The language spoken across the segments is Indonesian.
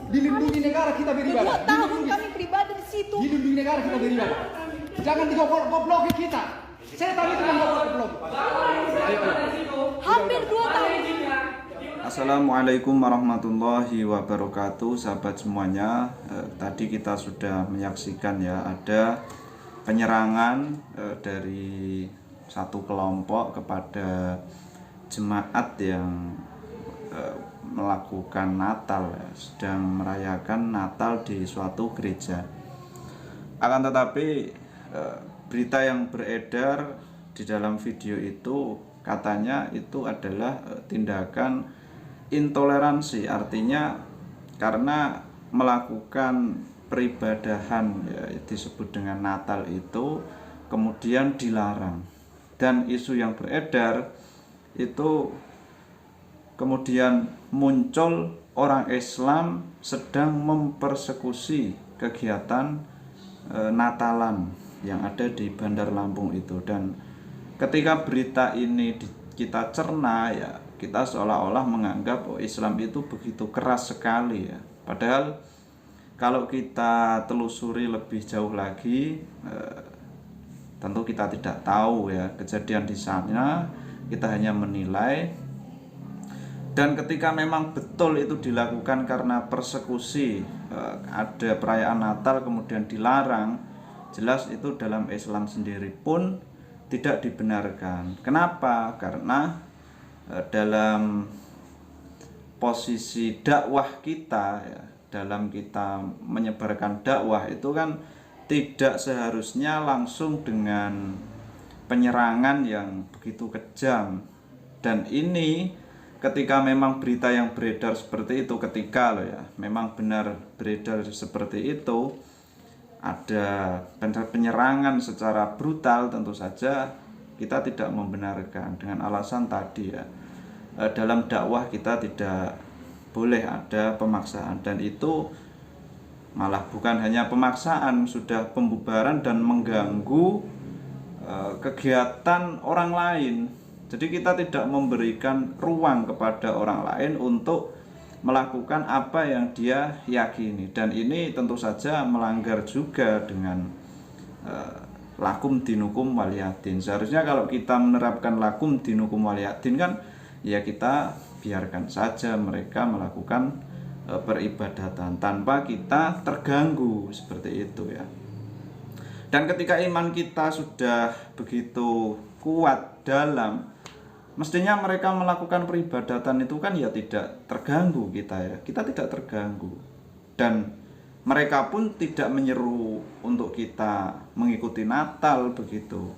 Dilindungi negara kita beribadah. 2 tahun kami beribadah di situ. Dilindungi negara kita beribadah. Jangan digobloki kita. Setan itu menggoblok. Hampir 2 tahun. Assalamualaikum warahmatullahi wabarakatuh, sahabat semuanya. Tadi kita sudah menyaksikan ya, ada penyerangan dari satu kelompok kepada jemaat yang melakukan Natal ya, sedang merayakan Natal di suatu gereja. Akan tetapi berita yang beredar di dalam video itu katanya itu adalah tindakan intoleransi, artinya karena melakukan peribadahan ya, disebut dengan Natal itu kemudian dilarang, dan isu yang beredar itu kemudian muncul orang Islam sedang mempersekusi kegiatan Natalan yang ada di Bandar Lampung itu. Dan ketika berita ini kita cerna ya, kita seolah-olah menganggap Islam itu begitu keras sekali ya. Padahal kalau kita telusuri lebih jauh lagi, tentu kita tidak tahu ya kejadian di sana, kita hanya menilai. Dan ketika memang betul itu dilakukan karena persekusi, ada perayaan Natal kemudian dilarang, jelas itu dalam Islam sendiri pun tidak dibenarkan. Kenapa? Karena dalam posisi dakwah kita ya, dalam kita menyebarkan dakwah itu kan tidak seharusnya langsung dengan penyerangan yang begitu kejam. Dan ini ketika memang berita yang beredar seperti itu, ketika memang benar beredar seperti itu, ada penyerangan secara brutal, tentu saja kita tidak membenarkan dengan alasan tadi ya, dalam dakwah kita tidak boleh ada pemaksaan, dan itu malah bukan hanya pemaksaan, sudah pembubaran dan mengganggu kegiatan orang lain. Jadi kita tidak memberikan ruang kepada orang lain untuk melakukan apa yang dia yakini, dan ini tentu saja melanggar juga dengan lakum dinukum waliyadin. Seharusnya kalau kita menerapkan lakum dinukum waliyadin kan ya kita biarkan saja mereka melakukan peribadatan tanpa kita terganggu, seperti itu ya. Dan ketika iman kita sudah begitu kuat dalam, mestinya mereka melakukan peribadatan itu kan ya tidak terganggu kita ya. Kita tidak terganggu. Dan mereka pun tidak menyeru untuk kita mengikuti Natal begitu.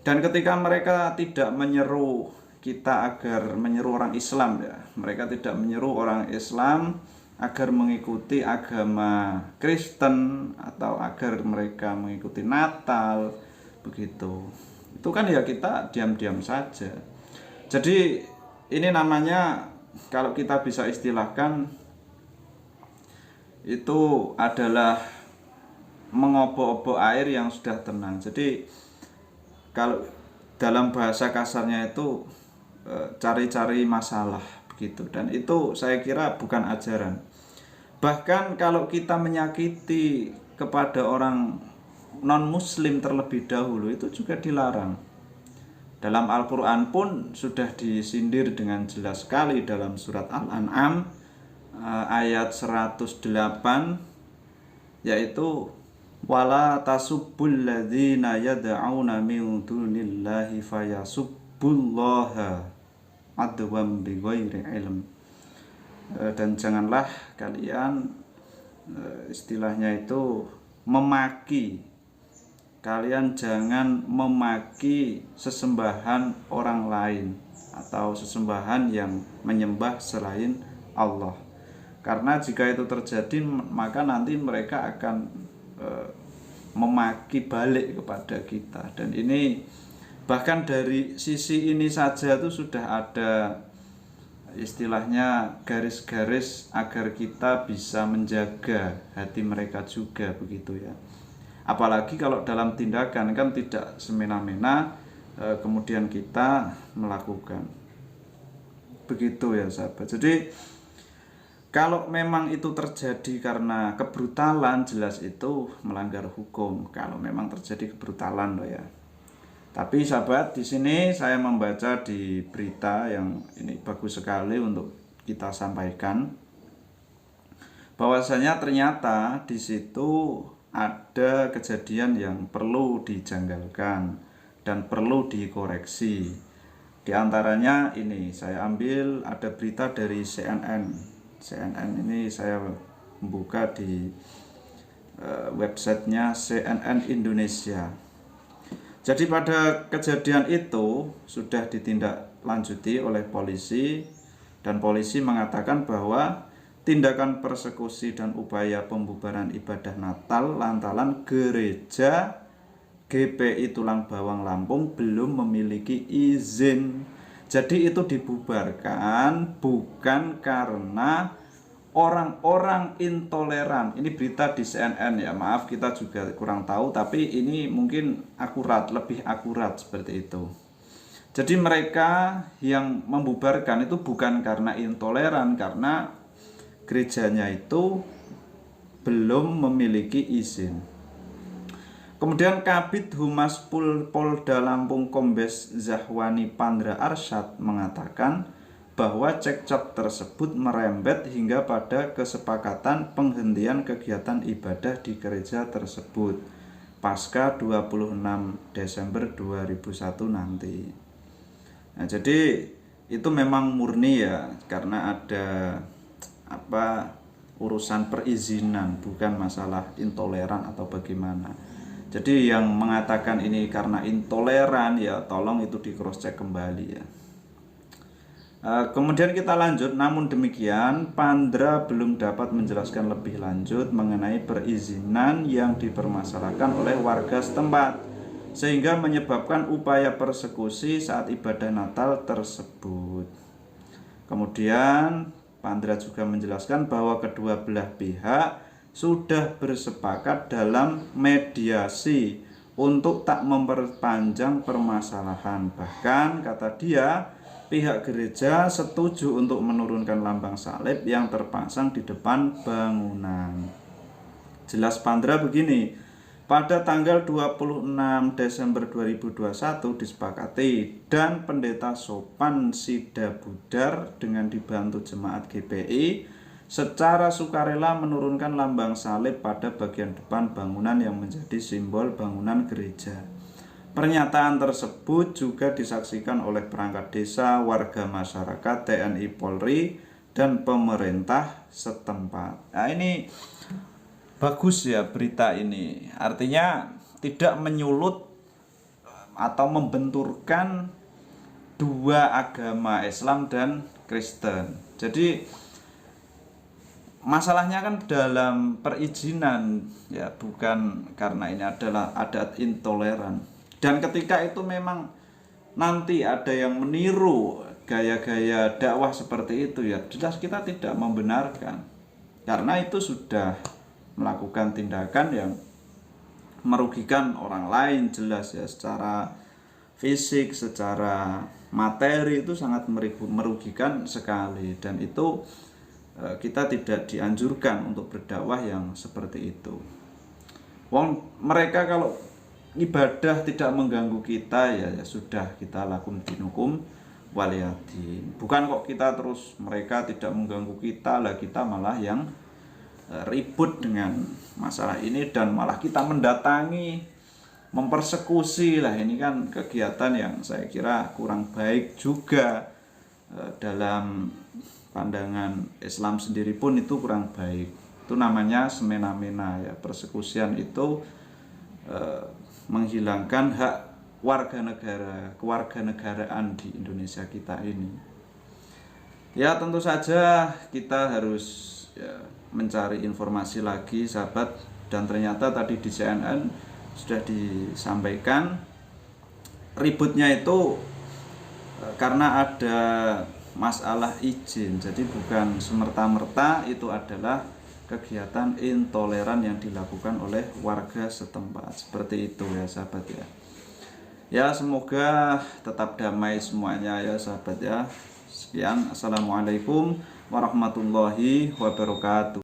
Dan ketika mereka tidak menyeru kita agar menyeru orang Islam ya, mereka tidak menyeru orang Islam agar mengikuti agama Kristen atau agar mereka mengikuti Natal begitu. Itu kan ya kita diam-diam saja. Jadi ini namanya, kalau kita bisa istilahkan, itu adalah mengobok-obok air yang sudah tenang. Jadi kalau dalam bahasa kasarnya itu cari-cari masalah begitu, dan itu saya kira bukan ajaran. Bahkan kalau kita menyakiti kepada orang non-muslim terlebih dahulu, itu juga dilarang. Dalam Al-Quran pun sudah disindir dengan jelas sekali dalam surat Al-An'am ayat 108, yaitu wala tasubbul ladzina yad'auna min dunillahi fayasubbullaha adwam bighairi ilm. Dan janganlah kalian istilahnya itu memaki, kalian jangan memaki sesembahan orang lain atau sesembahan yang menyembah selain Allah. Karena jika itu terjadi, maka nanti mereka akan memaki balik kepada kita. Dan ini bahkan dari sisi ini saja itu sudah ada istilahnya garis-garis agar kita bisa menjaga hati mereka juga begitu ya. Apalagi kalau dalam tindakan kan tidak semena-mena kemudian kita melakukan begitu ya sahabat. Jadi Kalau memang itu terjadi karena kebrutalan, jelas itu melanggar hukum. Kalau memang terjadi kebrutalan loh ya. Tapi sahabat, di sini saya membaca di berita yang ini bagus sekali untuk kita sampaikan, bahwasanya ternyata di situ ada kejadian yang perlu dijanggalkan dan perlu dikoreksi. Di antaranya ini saya ambil ada berita dari CNN. CNN ini saya membuka di websitenya CNN Indonesia. Jadi pada kejadian itu sudah ditindaklanjuti oleh polisi, dan polisi mengatakan bahwa tindakan persekusi dan upaya pembubaran ibadah Natal lantaran gereja GPI Tulang Bawang Lampung belum memiliki izin. Jadi itu dibubarkan bukan karena orang-orang intoleran. Ini berita di CNN ya, maaf kita juga kurang tahu, tapi ini mungkin akurat, lebih akurat seperti itu. Jadi mereka yang membubarkan itu bukan karena intoleran, karena gerejanya itu belum memiliki izin. Kemudian Kabid Humas Polda Lampung Kombes Zahwani Pandra Arsyad mengatakan bahwa cekcok tersebut merembet hingga pada kesepakatan penghentian kegiatan ibadah di gereja tersebut pasca 26 Desember 2001 nanti. Nah, jadi itu memang murni ya, karena ada urusan perizinan, bukan masalah intoleran atau bagaimana. Jadi yang mengatakan ini karena intoleran ya tolong itu di cross check kembali ya. Kemudian kita lanjut, namun demikian Pandra belum dapat menjelaskan lebih lanjut mengenai perizinan yang dipermasalahkan oleh warga setempat, sehingga menyebabkan upaya persekusi saat ibadah Natal tersebut. Kemudian Pandra juga menjelaskan bahwa kedua belah pihak sudah bersepakat dalam mediasi untuk tak memperpanjang permasalahan. Bahkan kata dia, pihak gereja setuju untuk menurunkan lambang salib yang terpasang di depan bangunan. Jelas Pandra begini, pada tanggal 26 Desember 2021 disepakati dan Pendeta Sopan Sidabudar dengan dibantu jemaat GPI secara sukarela menurunkan lambang salib pada bagian depan bangunan yang menjadi simbol bangunan gereja. Pernyataan tersebut juga disaksikan oleh perangkat desa, warga masyarakat, TNI Polri, dan pemerintah setempat. Nah, ini bagus ya berita ini. Artinya tidak menyulut atau membenturkan dua agama, Islam dan Kristen. Jadi masalahnya kan dalam perizinan ya, bukan karena ini adalah adat intoleran. Dan ketika itu memang nanti ada yang meniru gaya-gaya dakwah seperti itu ya, jelas kita tidak membenarkan. Karena itu sudah melakukan tindakan yang merugikan orang lain, jelas ya, secara fisik, secara materi itu sangat merugikan sekali, dan itu kita tidak dianjurkan untuk berdakwah yang seperti itu. Mereka kalau ibadah tidak mengganggu kita ya sudah, kita lakum dinukum waliyadin. Bukan kok kita terus mereka tidak mengganggu kita lah, kita malah yang ribut dengan masalah ini dan malah kita mendatangi, mempersekusi lah. Ini kan kegiatan yang saya kira kurang baik juga. Dalam pandangan Islam sendiri pun itu kurang baik. Itu namanya semena-mena ya. Persekusian itu menghilangkan hak warga negara, kewarganegaraan di Indonesia kita ini. Ya tentu saja kita harus ya, mencari informasi lagi sahabat, dan ternyata tadi di CNN sudah disampaikan ributnya itu karena ada masalah izin. Jadi bukan semerta-merta itu adalah kegiatan intoleran yang dilakukan oleh warga setempat. Seperti itu ya sahabat ya. Ya semoga tetap damai semuanya ya sahabat ya. Sekian, assalamualaikum warahmatullahi wabarakatuh.